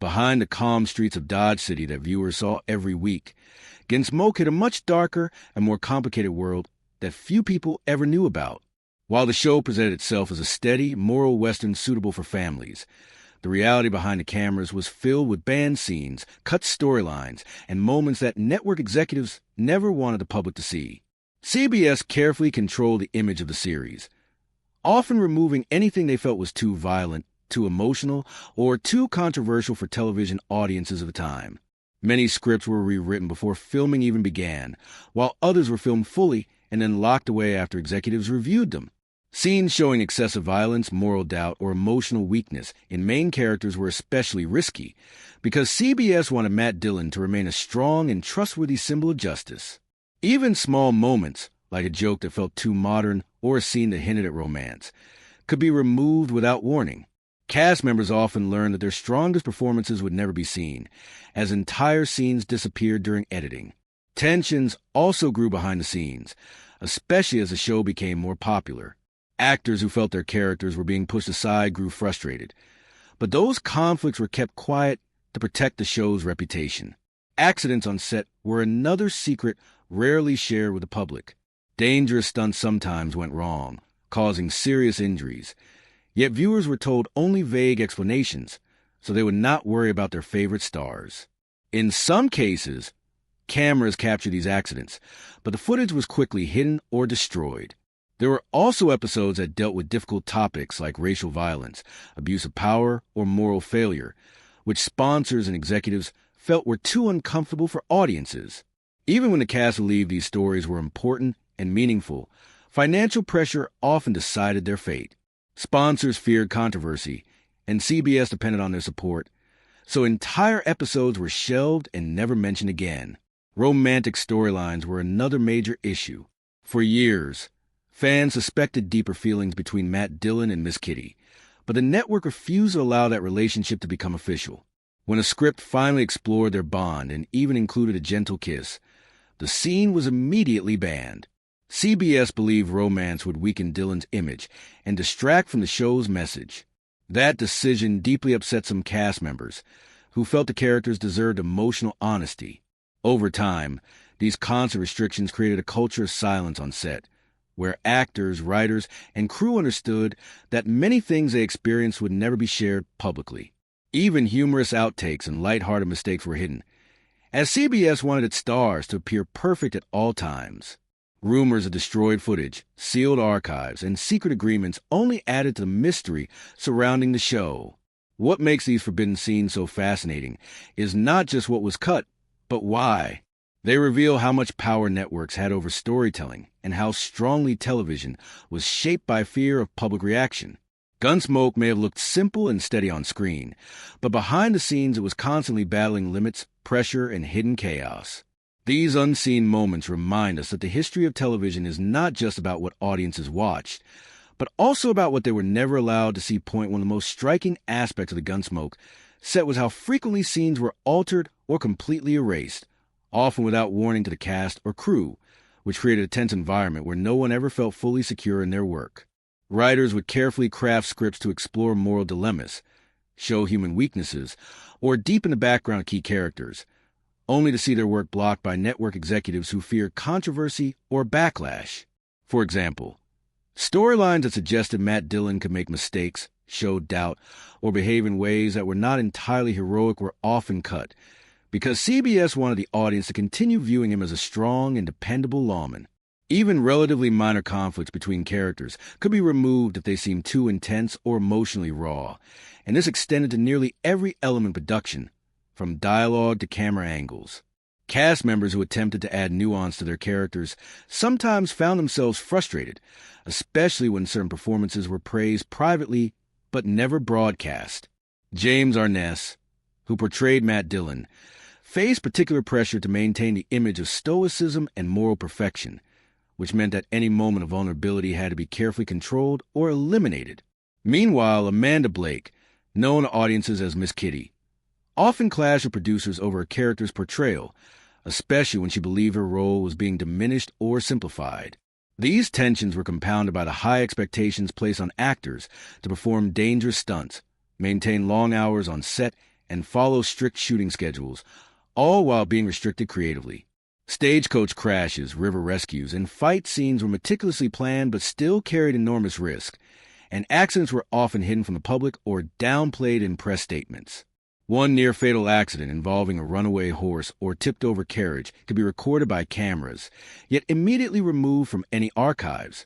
behind the calm streets of Dodge City that viewers saw every week, Gunsmoke hid a much darker and more complicated world that few people ever knew about. While the show presented itself as a steady, moral western suitable for families, the reality behind the cameras was filled with banned scenes, cut storylines, and moments that network executives never wanted the public to see. CBS carefully controlled the image of the series, often removing anything they felt was too violent, too emotional, or too controversial for television audiences of the time. Many scripts were rewritten before filming even began, while others were filmed fully and then locked away after executives reviewed them. Scenes showing excessive violence, moral doubt, or emotional weakness in main characters were especially risky, because CBS wanted Matt Dillon to remain a strong and trustworthy symbol of justice. Even small moments, like a joke that felt too modern or a scene that hinted at romance, could be removed without warning. Cast members often learned that their strongest performances would never be seen, as entire scenes disappeared during editing. Tensions also grew behind the scenes, especially as the show became more popular. Actors who felt their characters were being pushed aside grew frustrated, but those conflicts were kept quiet to protect the show's reputation. Accidents on set were another secret rarely shared with the public. Dangerous stunts sometimes went wrong, causing serious injuries. Yet viewers were told only vague explanations, so they would not worry about their favorite stars. In some cases, cameras captured these accidents, but the footage was quickly hidden or destroyed. There were also episodes that dealt with difficult topics like racial violence, abuse of power, or moral failure, which sponsors and executives felt were too uncomfortable for audiences. Even when the cast believed these stories were important and meaningful, financial pressure often decided their fate. Sponsors feared controversy, and CBS depended on their support, so entire episodes were shelved and never mentioned again. Romantic storylines were another major issue. For years, fans suspected deeper feelings between Matt Dillon and Miss Kitty, but the network refused to allow that relationship to become official. When a script finally explored their bond and even included a gentle kiss, the scene was immediately banned. CBS believed romance would weaken Dillon's image and distract from the show's message. That decision deeply upset some cast members, who felt the characters deserved emotional honesty. Over time, these constant restrictions created a culture of silence on set, where actors, writers, and crew understood that many things they experienced would never be shared publicly. Even humorous outtakes and lighthearted mistakes were hidden, as CBS wanted its stars to appear perfect at all times. Rumors of destroyed footage, sealed archives, and secret agreements only added to the mystery surrounding the show. What makes these forbidden scenes so fascinating is not just what was cut, but why. They reveal how much power networks had over storytelling and how strongly television was shaped by fear of public reaction. Gunsmoke may have looked simple and steady on screen, but behind the scenes it was constantly battling limits, pressure, and hidden chaos. These unseen moments remind us that the history of television is not just about what audiences watched, but also about what they were never allowed to see. One of the most striking aspects of the Gunsmoke set was how frequently scenes were altered or completely erased, often without warning to the cast or crew, which created a tense environment where no one ever felt fully secure in their work. Writers would carefully craft scripts to explore moral dilemmas, show human weaknesses, or deepen the background of key characters, only to see their work blocked by network executives who feared controversy or backlash. For example, storylines that suggested Matt Dillon could make mistakes, show doubt, or behave in ways that were not entirely heroic were often cut, because CBS wanted the audience to continue viewing him as a strong and dependable lawman. Even relatively minor conflicts between characters could be removed if they seemed too intense or emotionally raw, and this extended to nearly every element of production, from dialogue to camera angles. Cast members who attempted to add nuance to their characters sometimes found themselves frustrated, especially when certain performances were praised privately but never broadcast. James Arness, who portrayed Matt Dillon, faced particular pressure to maintain the image of stoicism and moral perfection, which meant that any moment of vulnerability had to be carefully controlled or eliminated. Meanwhile, Amanda Blake, known to audiences as Miss Kitty, often clashed with producers over a character's portrayal, especially when she believed her role was being diminished or simplified. These tensions were compounded by the high expectations placed on actors to perform dangerous stunts, maintain long hours on set, and follow strict shooting schedules, all while being restricted creatively. Stagecoach crashes, river rescues, and fight scenes were meticulously planned but still carried enormous risk, and accidents were often hidden from the public or downplayed in press statements. One near-fatal accident involving a runaway horse or tipped-over carriage could be recorded by cameras, yet immediately removed from any archives,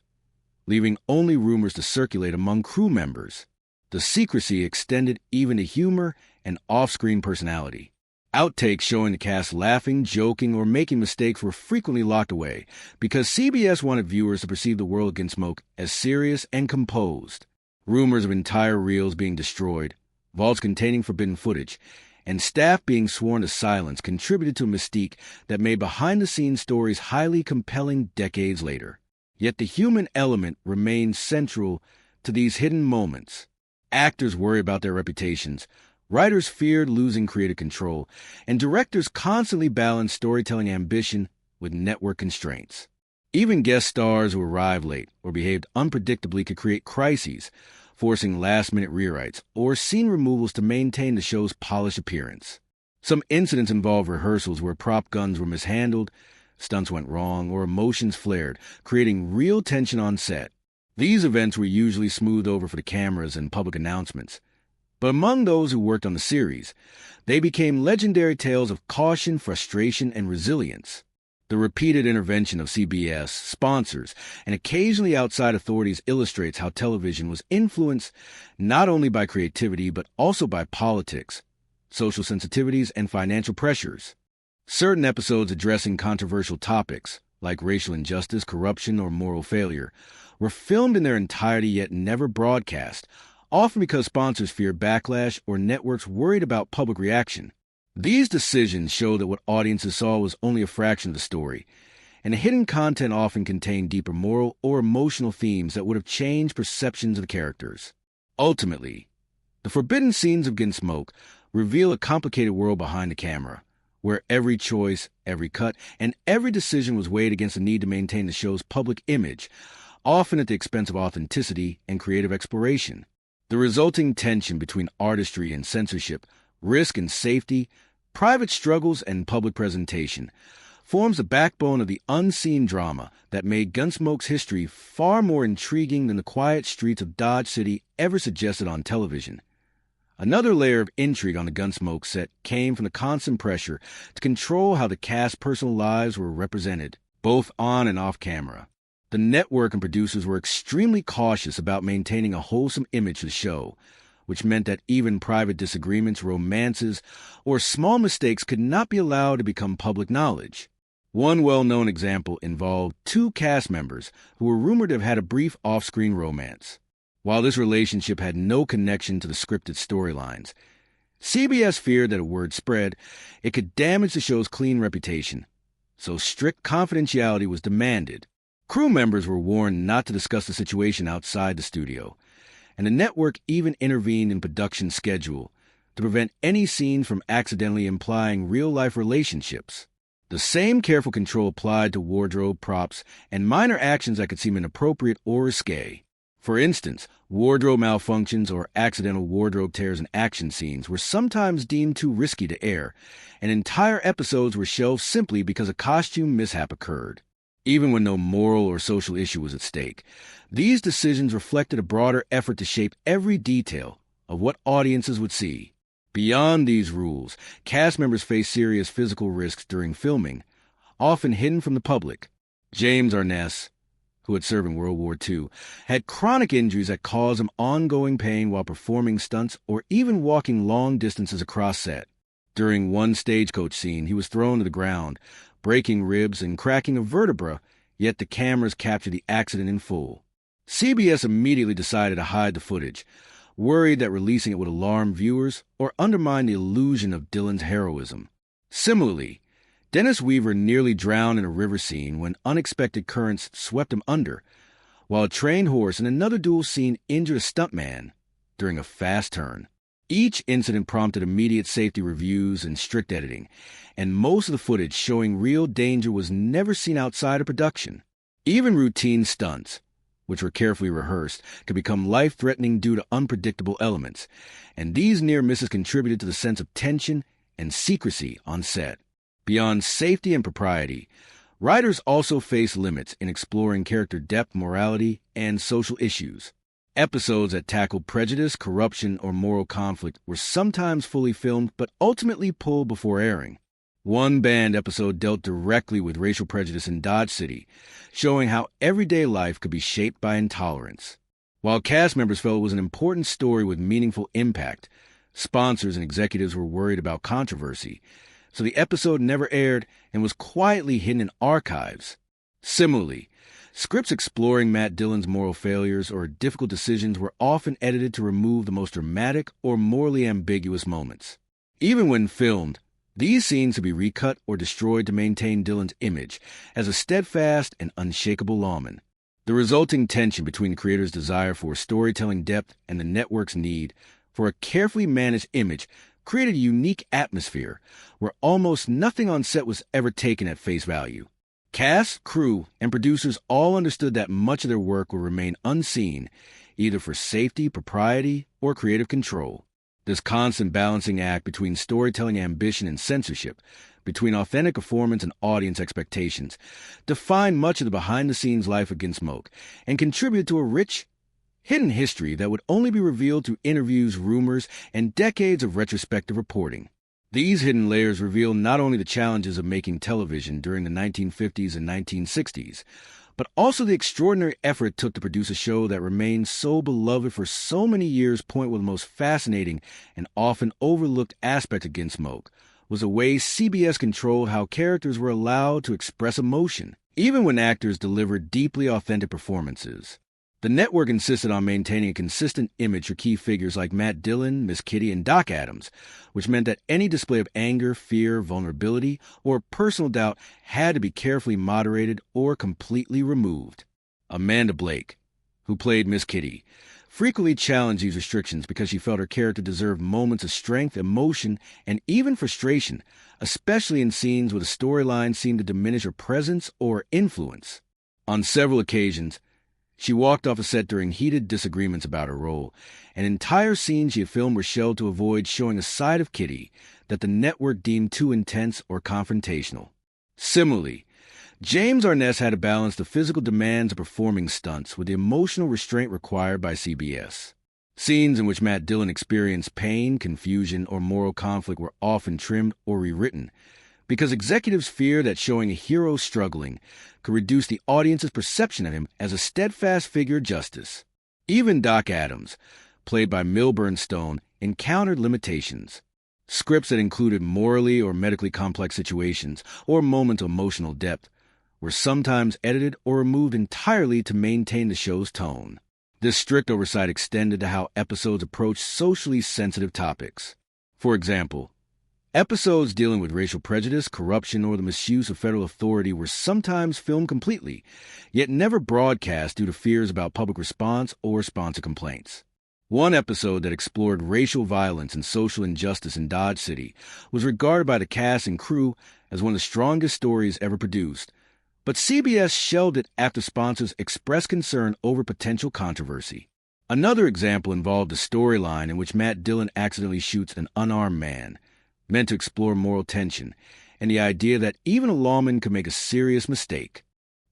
leaving only rumors to circulate among crew members. The secrecy extended even to humor and off-screen personality. Outtakes showing the cast laughing, joking, or making mistakes were frequently locked away because CBS wanted viewers to perceive the world of Gunsmoke as serious and composed. Rumors of entire reels being destroyed, vaults containing forbidden footage, and staff being sworn to silence contributed to a mystique that made behind-the-scenes stories highly compelling decades later. Yet the human element remained central to these hidden moments. Actors worry about their reputations, writers feared losing creative control, and directors constantly balanced storytelling ambition with network constraints. Even guest stars who arrived late or behaved unpredictably could create crises, forcing last-minute rewrites or scene removals to maintain the show's polished appearance. Some incidents involved rehearsals where prop guns were mishandled, stunts went wrong, or emotions flared, creating real tension on set. These events were usually smoothed over for the cameras and public announcements. But among those who worked on the series, they became legendary tales of caution, frustration, and resilience. The repeated intervention of CBS, sponsors, and occasionally outside authorities illustrates how television was influenced not only by creativity but also by politics, social sensitivities, and financial pressures. Certain episodes addressing controversial topics, like racial injustice, corruption, or moral failure, were filmed in their entirety yet never broadcast, often because sponsors feared backlash or networks worried about public reaction. These decisions showed that what audiences saw was only a fraction of the story, and the hidden content often contained deeper moral or emotional themes that would have changed perceptions of the characters. Ultimately, the forbidden scenes of Gunsmoke reveal a complicated world behind the camera, where every choice, every cut, and every decision was weighed against the need to maintain the show's public image, often at the expense of authenticity and creative exploration. The resulting tension between artistry and censorship, risk and safety, private struggles and public presentation, forms the backbone of the unseen drama that made Gunsmoke's history far more intriguing than the quiet streets of Dodge City ever suggested on television. Another layer of intrigue on the Gunsmoke set came from the constant pressure to control how the cast's personal lives were represented, both on and off camera. The network and producers were extremely cautious about maintaining a wholesome image for the show, which meant that even private disagreements, romances, or small mistakes could not be allowed to become public knowledge. One well-known example involved two cast members who were rumored to have had a brief off-screen romance. While this relationship had no connection to the scripted storylines, CBS feared that a word spread, it could damage the show's clean reputation, so strict confidentiality was demanded. Crew members were warned not to discuss the situation outside the studio, and the network even intervened in production schedule to prevent any scene from accidentally implying real-life relationships. The same careful control applied to wardrobe, props, and minor actions that could seem inappropriate or risque. For instance, wardrobe malfunctions or accidental wardrobe tears in action scenes were sometimes deemed too risky to air, and entire episodes were shelved simply because a costume mishap occurred. Even when no moral or social issue was at stake, these decisions reflected a broader effort to shape every detail of what audiences would see. Beyond these rules, cast members faced serious physical risks during filming, often hidden from the public. James Arness, who had served in World War II, had chronic injuries that caused him ongoing pain while performing stunts or even walking long distances across set. During one stagecoach scene, he was thrown to the ground, breaking ribs and cracking a vertebra, yet the cameras captured the accident in full. CBS immediately decided to hide the footage, worried that releasing it would alarm viewers or undermine the illusion of Dylan's heroism. Similarly, Dennis Weaver nearly drowned in a river scene when unexpected currents swept him under, while a trained horse in another duel scene injured a stuntman during a fast turn. Each incident prompted immediate safety reviews and strict editing, and most of the footage showing real danger was never seen outside of production. Even routine stunts, which were carefully rehearsed, could become life-threatening due to unpredictable elements, and these near misses contributed to the sense of tension and secrecy on set. Beyond safety and propriety, writers also face limits in exploring character depth, morality, and social issues. Episodes that tackled prejudice, corruption, or moral conflict were sometimes fully filmed but ultimately pulled before airing. One banned episode dealt directly with racial prejudice in Dodge City, showing how everyday life could be shaped by intolerance. While cast members felt it was an important story with meaningful impact, sponsors and executives were worried about controversy, so the episode never aired and was quietly hidden in archives. Similarly, scripts exploring Matt Dillon's moral failures or difficult decisions were often edited to remove the most dramatic or morally ambiguous moments. Even when filmed, these scenes could be recut or destroyed to maintain Dillon's image as a steadfast and unshakable lawman. The resulting tension between the creator's desire for storytelling depth and the network's need for a carefully managed image created a unique atmosphere where almost nothing on set was ever taken at face value. Cast, crew, and producers all understood that much of their work would remain unseen, either for safety, propriety, or creative control. This constant balancing act between storytelling ambition and censorship, between authentic performance and audience expectations, defined much of the behind-the-scenes life of Gunsmoke and contributed to a rich, hidden history that would only be revealed through interviews, rumors, and decades of retrospective reporting. These hidden layers reveal not only the challenges of making television during the 1950s and 1960s, but also the extraordinary effort it took to produce a show that remained so beloved for so many years. One of the most fascinating and often overlooked aspects of Gunsmoke was the way CBS controlled how characters were allowed to express emotion, even when actors delivered deeply authentic performances. The network insisted on maintaining a consistent image for key figures like Matt Dillon, Miss Kitty, and Doc Adams, which meant that any display of anger, fear, vulnerability, or personal doubt had to be carefully moderated or completely removed. Amanda Blake, who played Miss Kitty, frequently challenged these restrictions because she felt her character deserved moments of strength, emotion, and even frustration, especially in scenes where the storyline seemed to diminish her presence or influence. On several occasions, she walked off a set during heated disagreements about her role, and entire scenes she had filmed were shelved to avoid showing a side of Kitty that the network deemed too intense or confrontational. Similarly, James Arness had to balance the physical demands of performing stunts with the emotional restraint required by CBS. Scenes in which Matt Dillon experienced pain, confusion, or moral conflict were often trimmed or rewritten, because executives feared that showing a hero struggling could reduce the audience's perception of him as a steadfast figure of justice. Even Doc Adams, played by Milburn Stone, encountered limitations. Scripts that included morally or medically complex situations or moments of emotional depth were sometimes edited or removed entirely to maintain the show's tone. This strict oversight extended to how episodes approached socially sensitive topics. For example, episodes dealing with racial prejudice, corruption, or the misuse of federal authority were sometimes filmed completely, yet never broadcast due to fears about public response or sponsor complaints. One episode that explored racial violence and social injustice in Dodge City was regarded by the cast and crew as one of the strongest stories ever produced, but CBS shelved it after sponsors expressed concern over potential controversy. Another example involved a storyline in which Matt Dillon accidentally shoots an unarmed man, meant to explore moral tension and the idea that even a lawman could make a serious mistake.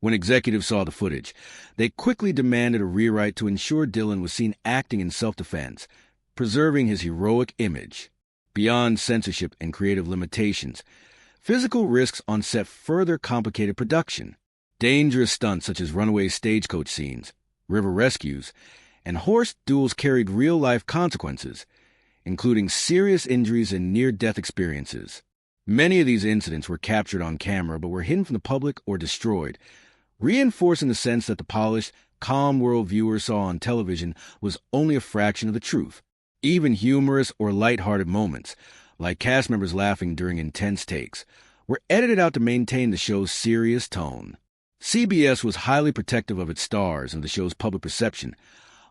When executives saw the footage, they quickly demanded a rewrite to ensure Dillon was seen acting in self-defense, preserving his heroic image. Beyond censorship and creative limitations, physical risks on set further complicated production. Dangerous stunts such as runaway stagecoach scenes, river rescues, and horse duels carried real-life consequences, including serious injuries and near-death experiences. Many of these incidents were captured on camera but were hidden from the public or destroyed, reinforcing the sense that the polished, calm world viewers saw on television was only a fraction of the truth. Even humorous or light-hearted moments, like cast members laughing during intense takes, were edited out to maintain the show's serious tone. CBS was highly protective of its stars and the show's public perception,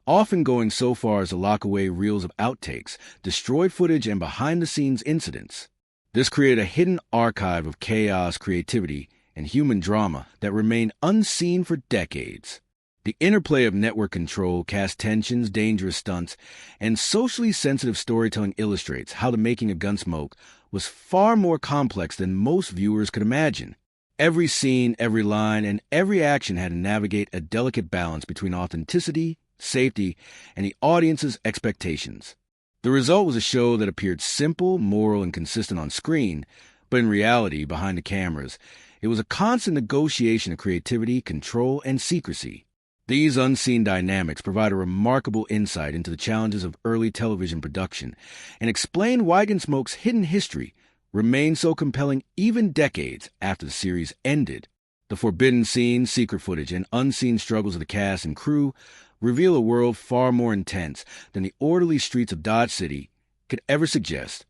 often going so far as to lock away reels of outtakes, destroyed footage, and behind-the-scenes incidents. This created a hidden archive of chaos, creativity, and human drama that remained unseen for decades. The interplay of network control, cast tensions, dangerous stunts, and socially sensitive storytelling illustrates how the making of Gunsmoke was far more complex than most viewers could imagine. Every scene, every line, and every action had to navigate a delicate balance between authenticity, safety, and the audience's expectations. The result was a show that appeared simple, moral, and consistent on screen, but in reality, behind the cameras, it was a constant negotiation of creativity, control, and secrecy. These unseen dynamics provide a remarkable insight into the challenges of early television production and explain why Gunsmoke's hidden history remained so compelling even decades after the series ended. The forbidden scenes, secret footage, and unseen struggles of the cast and crew reveal a world far more intense than the orderly streets of Dodge City could ever suggest,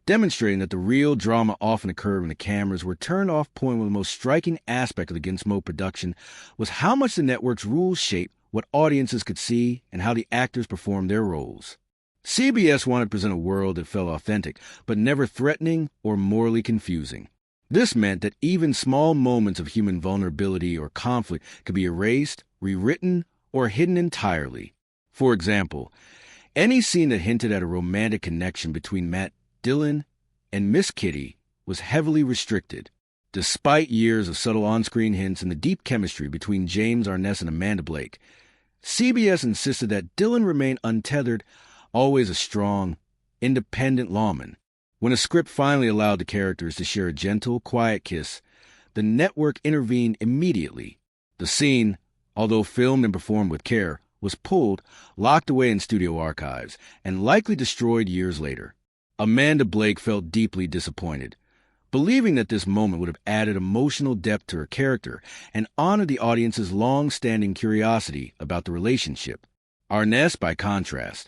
demonstrating that the real drama often occurred when the cameras were turned off. Point one of the most striking aspects of the Gunsmoke production was how much the network's rules shaped what audiences could see and how the actors performed their roles. CBS wanted to present a world that felt authentic, but never threatening or morally confusing. This meant that even small moments of human vulnerability or conflict could be erased, rewritten, or hidden entirely. For example, any scene that hinted at a romantic connection between Matt Dillon and Miss Kitty was heavily restricted. Despite years of subtle on-screen hints and the deep chemistry between James Arness and Amanda Blake, CBS insisted that Dillon remain untethered, always a strong, independent lawman. When a script finally allowed the characters to share a gentle, quiet kiss, the network intervened immediately. The scene, although filmed and performed with care, was pulled, locked away in studio archives, and likely destroyed years later. Amanda Blake felt deeply disappointed, believing that this moment would have added emotional depth to her character and honored the audience's long-standing curiosity about the relationship. Arness, by contrast,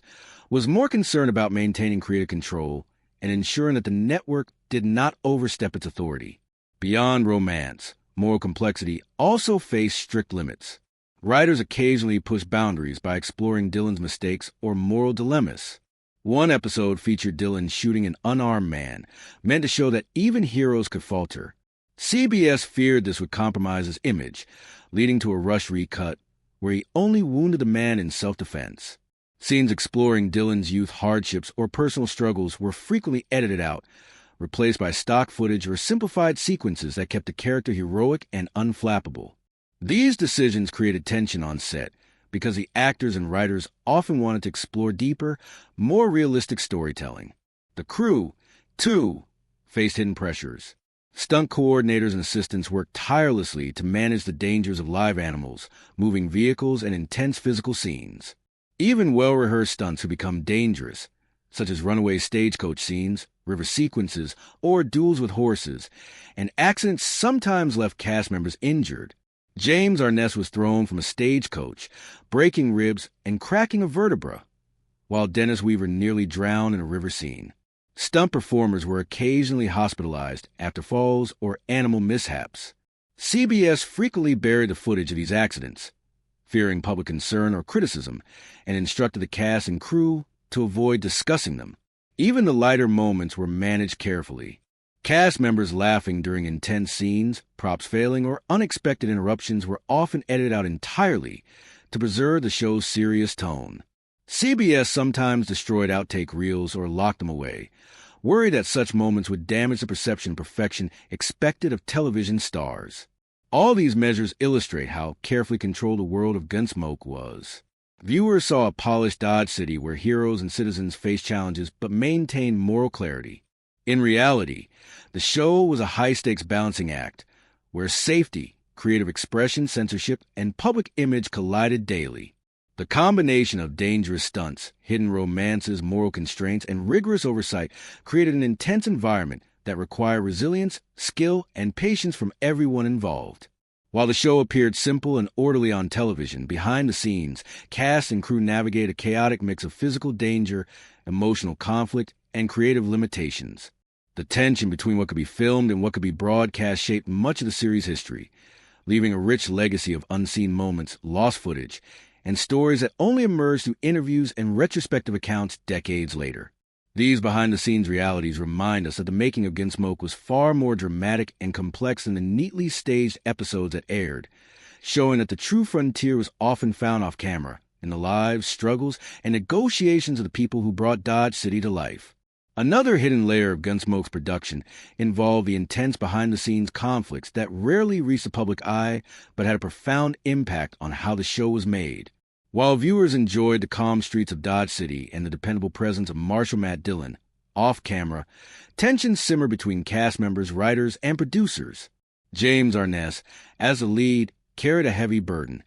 was more concerned about maintaining creative control and ensuring that the network did not overstep its authority. Beyond romance, moral complexity also faced strict limits. Writers occasionally pushed boundaries by exploring Dillon's mistakes or moral dilemmas. One episode featured Dillon shooting an unarmed man, meant to show that even heroes could falter. CBS feared this would compromise his image, leading to a rush recut where he only wounded the man in self-defense. Scenes exploring Dillon's youth hardships or personal struggles were frequently edited out, replaced by stock footage or simplified sequences that kept the character heroic and unflappable. These decisions created tension on set, because the actors and writers often wanted to explore deeper, more realistic storytelling. The crew, too, faced hidden pressures. Stunt coordinators and assistants worked tirelessly to manage the dangers of live animals, moving vehicles, and intense physical scenes. Even well-rehearsed stunts would become dangerous, such as runaway stagecoach scenes, river sequences, or duels with horses, and accidents sometimes left cast members injured. James Arness was thrown from a stagecoach, breaking ribs and cracking a vertebra, while Dennis Weaver nearly drowned in a river scene. Stunt performers were occasionally hospitalized after falls or animal mishaps. CBS frequently buried the footage of these accidents, fearing public concern or criticism, and instructed the cast and crew to avoid discussing them. Even the lighter moments were managed carefully. Cast members laughing during intense scenes, props failing, or unexpected interruptions were often edited out entirely to preserve the show's serious tone. CBS sometimes destroyed outtake reels or locked them away, worried that such moments would damage the perception of perfection expected of television stars. All these measures illustrate how carefully controlled the world of Gunsmoke was. Viewers saw a polished Dodge City where heroes and citizens faced challenges but maintained moral clarity. In reality, the show was a high-stakes balancing act, where safety, creative expression, censorship, and public image collided daily. The combination of dangerous stunts, hidden romances, moral constraints, and rigorous oversight created an intense environment that required resilience, skill, and patience from everyone involved. While the show appeared simple and orderly on television, behind the scenes, cast and crew navigated a chaotic mix of physical danger, emotional conflict, and creative limitations. The tension between what could be filmed and what could be broadcast shaped much of the series' history, leaving a rich legacy of unseen moments, lost footage, and stories that only emerged through interviews and retrospective accounts decades later. These behind-the-scenes realities remind us that the making of Gunsmoke was far more dramatic and complex than the neatly staged episodes that aired, showing that the true frontier was often found off camera, in the lives, struggles, and negotiations of the people who brought Dodge City to life. Another hidden layer of Gunsmoke's production involved the intense behind-the-scenes conflicts that rarely reached the public eye but had a profound impact on how the show was made. While viewers enjoyed the calm streets of Dodge City and the dependable presence of Marshal Matt Dillon, off-camera, tensions simmered between cast members, writers, and producers. James Arness, as the lead, carried a heavy burden,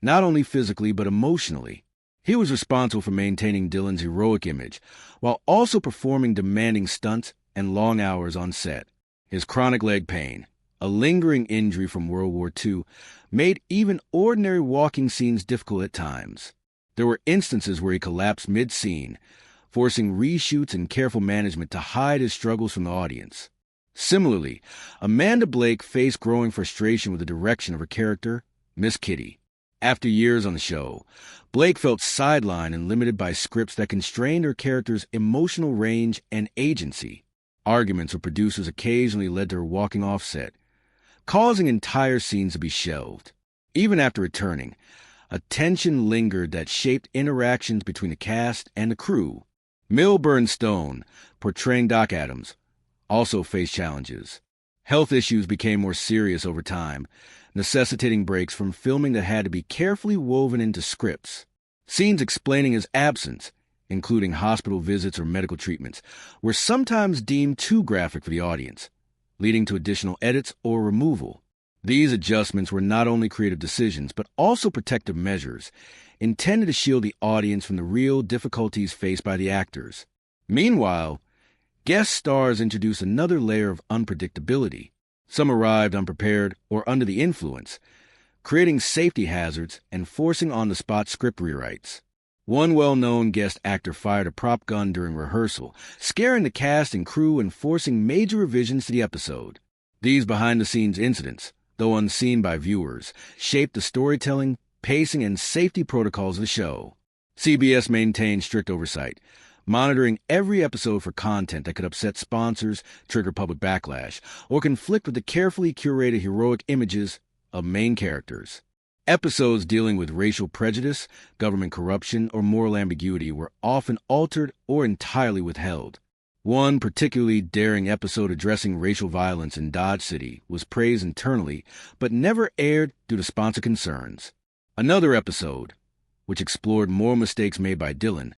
not only physically but emotionally. He was responsible for maintaining Dillon's heroic image, while also performing demanding stunts and long hours on set. His chronic leg pain, a lingering injury from World War II, made even ordinary walking scenes difficult at times. There were instances where he collapsed mid-scene, forcing reshoots and careful management to hide his struggles from the audience. Similarly, Amanda Blake faced growing frustration with the direction of her character, Miss Kitty. After years on the show, Blake felt sidelined and limited by scripts that constrained her character's emotional range and agency. Arguments with producers occasionally led to her walking off set, causing entire scenes to be shelved. Even after returning, a tension lingered that shaped interactions between the cast and the crew. Milburn Stone, portraying Doc Adams, also faced challenges. Health issues became more serious over time, necessitating breaks from filming that had to be carefully woven into scripts. Scenes explaining his absence, including hospital visits or medical treatments, were sometimes deemed too graphic for the audience, leading to additional edits or removal. These adjustments were not only creative decisions, but also protective measures, intended to shield the audience from the real difficulties faced by the actors. Meanwhile, guest stars introduced another layer of unpredictability. Some arrived unprepared or under the influence, creating safety hazards and forcing on-the-spot script rewrites. One well-known guest actor fired a prop gun during rehearsal, scaring the cast and crew and forcing major revisions to the episode. These behind-the-scenes incidents, though unseen by viewers, shaped the storytelling, pacing, and safety protocols of the show. CBS maintained strict oversight, monitoring every episode for content that could upset sponsors, trigger public backlash, or conflict with the carefully curated heroic images of main characters. Episodes dealing with racial prejudice, government corruption, or moral ambiguity were often altered or entirely withheld. One particularly daring episode addressing racial violence in Dodge City was praised internally, but never aired due to sponsor concerns. Another episode, which explored moral mistakes made by Dillon,